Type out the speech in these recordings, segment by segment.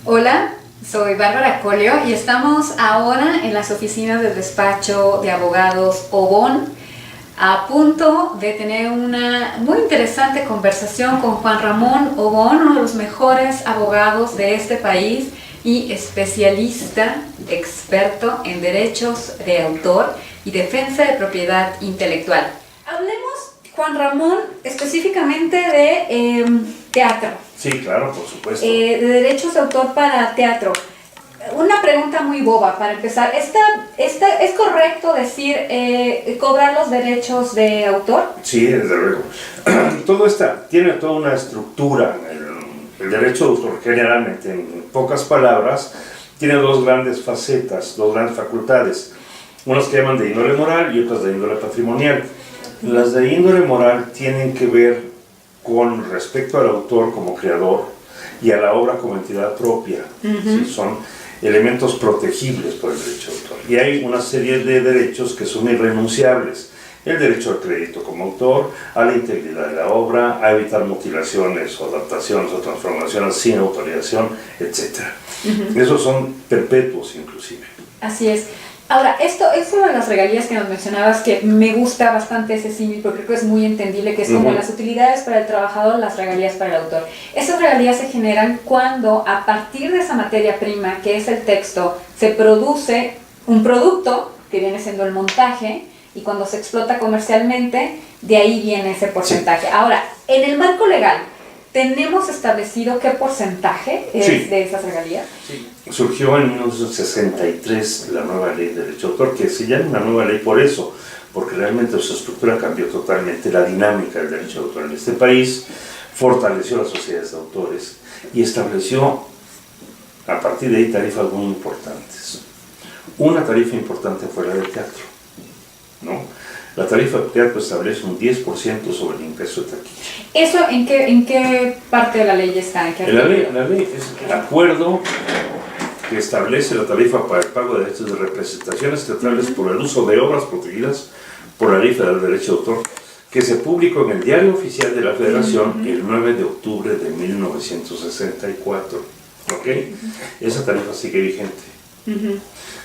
Hola, soy Bárbara Colio y estamos ahora en las oficinas del despacho de abogados Obón, a punto de tener una muy interesante conversación con Juan Ramón Obón, uno de los mejores abogados de este país y especialista, experto en derechos de autor y defensa de propiedad intelectual. Hablemos, Juan Ramón, específicamente de teatro. Sí, claro, por supuesto. De derechos de autor para teatro. Una pregunta muy boba para empezar. ¿Es correcto decir cobrar los derechos de autor? Sí, desde luego. Tiene toda una estructura. El derecho de autor, generalmente, en pocas palabras, tiene dos grandes facetas, dos grandes facultades. Unas que llaman de índole moral y otras de índole patrimonial. Las de índole moral tienen que ver con respecto al autor como creador y a la obra como entidad propia. ¿Sí? Son elementos protegibles por el derecho de autor. Y hay una serie de derechos que son irrenunciables. El derecho al crédito como autor, a la integridad de la obra, a evitar mutilaciones o adaptaciones o transformaciones sin autorización, etc. Esos son perpetuos inclusive. Así es. Ahora, esto de las regalías que nos mencionabas, que me gusta bastante ese símil, porque creo que es muy entendible, que es como las utilidades para el trabajador, las regalías para el autor. Esas regalías se generan cuando, a partir de esa materia prima, que es el texto, se produce un producto, que viene siendo el montaje, y cuando se explota comercialmente, de ahí viene ese porcentaje. Sí. Ahora, en el marco legal, ¿tenemos establecido qué porcentaje es de esas regalías? Sí. Surgió en 1963 la nueva ley de derecho de autor, que se llama una nueva ley por eso, porque realmente su estructura cambió totalmente la dinámica del derecho de autor en este país, fortaleció las sociedades de autores y estableció a partir de ahí tarifas muy importantes. Una tarifa importante fue la del teatro, ¿no? La tarifa del teatro establece un 10% sobre el ingreso de taquilla. ¿Eso en qué parte de la ley está? La ley es el acuerdo que establece la tarifa para el pago de derechos de representaciones teatrales por el uso de obras protegidas por la Ley Federal de Derecho de Autor, que se publicó en el Diario Oficial de la Federación el 9 de octubre de 1964. ¿Ok? Esa tarifa sigue vigente.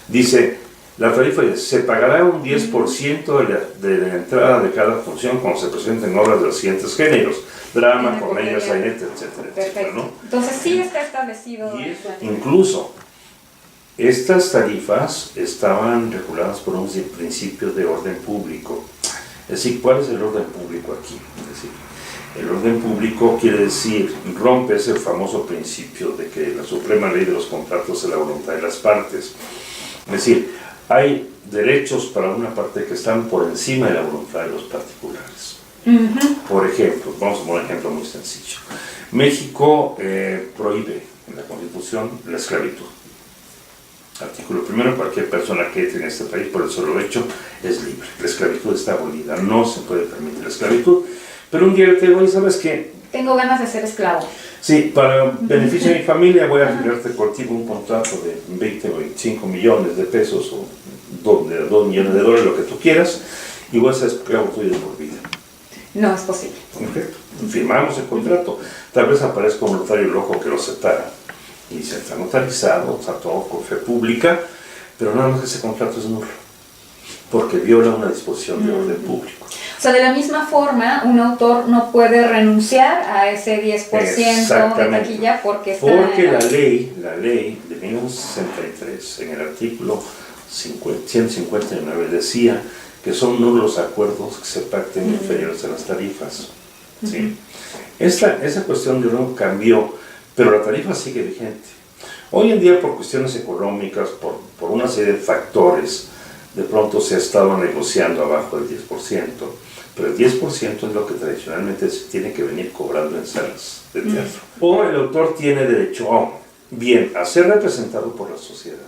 Dice, la tarifa se pagará un 10% de la entrada de cada función cuando se presenten obras de los siguientes géneros: drama, comedia, sainete, etcétera, etcétera, ¿no? Entonces sí está establecido. Y incluso estas tarifas estaban reguladas por unos principios de orden público. Es decir, ¿cuál es el orden público aquí? Es decir, el orden público quiere decir, rompe ese famoso principio de que la suprema ley de los contratos es la voluntad de las partes. Es decir, hay derechos para una parte que están por encima de la voluntad de los particulares. Por ejemplo, vamos a poner un ejemplo muy sencillo. México prohíbe en la Constitución la esclavitud. Artículo primero: cualquier persona que entre en este país por el solo hecho es libre. La esclavitud está abolida, no se puede permitir la esclavitud. Pero un día yo te digo, ¿sabes qué? Tengo ganas de ser esclavo. Sí, para beneficio de mi familia voy a firmarte contigo un contrato de 20 o 25 millones de pesos o 2 millones de dólares, lo que tú quieras, y voy a ser esclavo tuyo de por vida. No es posible. Perfecto. Firmamos el contrato. Tal vez aparezca un notario loco que lo separa y se está notarizado, está todo con fe pública, pero nada más que ese contrato es nulo, porque viola una disposición de orden público. O sea, de la misma forma, un autor no puede renunciar a ese 10% de taquilla porque está... Porque la ley de 1963, en el artículo 159, decía que son nulos acuerdos que se pacten inferiores a las tarifas. ¿Sí? Esa cuestión de orden cambió, pero la tarifa sigue vigente. Hoy en día, por cuestiones económicas, por una serie de factores, de pronto se ha estado negociando abajo del 10%, pero el 10% es lo que tradicionalmente se tiene que venir cobrando en salas de teatro. O el autor tiene derecho a ser representado por la sociedad,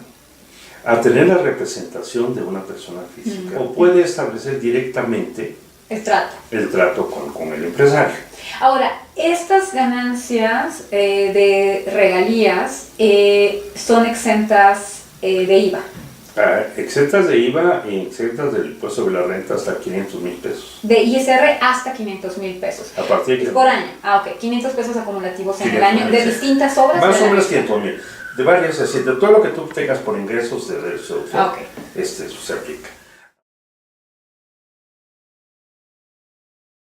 a tener la representación de una persona física, o puede establecer directamente el trato con el empresario. Ahora, estas ganancias de regalías son exentas de IVA. Exentas de IVA y exentas del impuesto sobre la renta hasta 500,000 pesos. De ISR hasta 500,000 pesos. A partir de... Por año. Ok, 500 pesos acumulativos en el año, de distintas obras. Más o menos 500,000. De varias, es decir, de todo lo que tú tengas por ingresos de derecho de autor, Ah, ok. se aplica.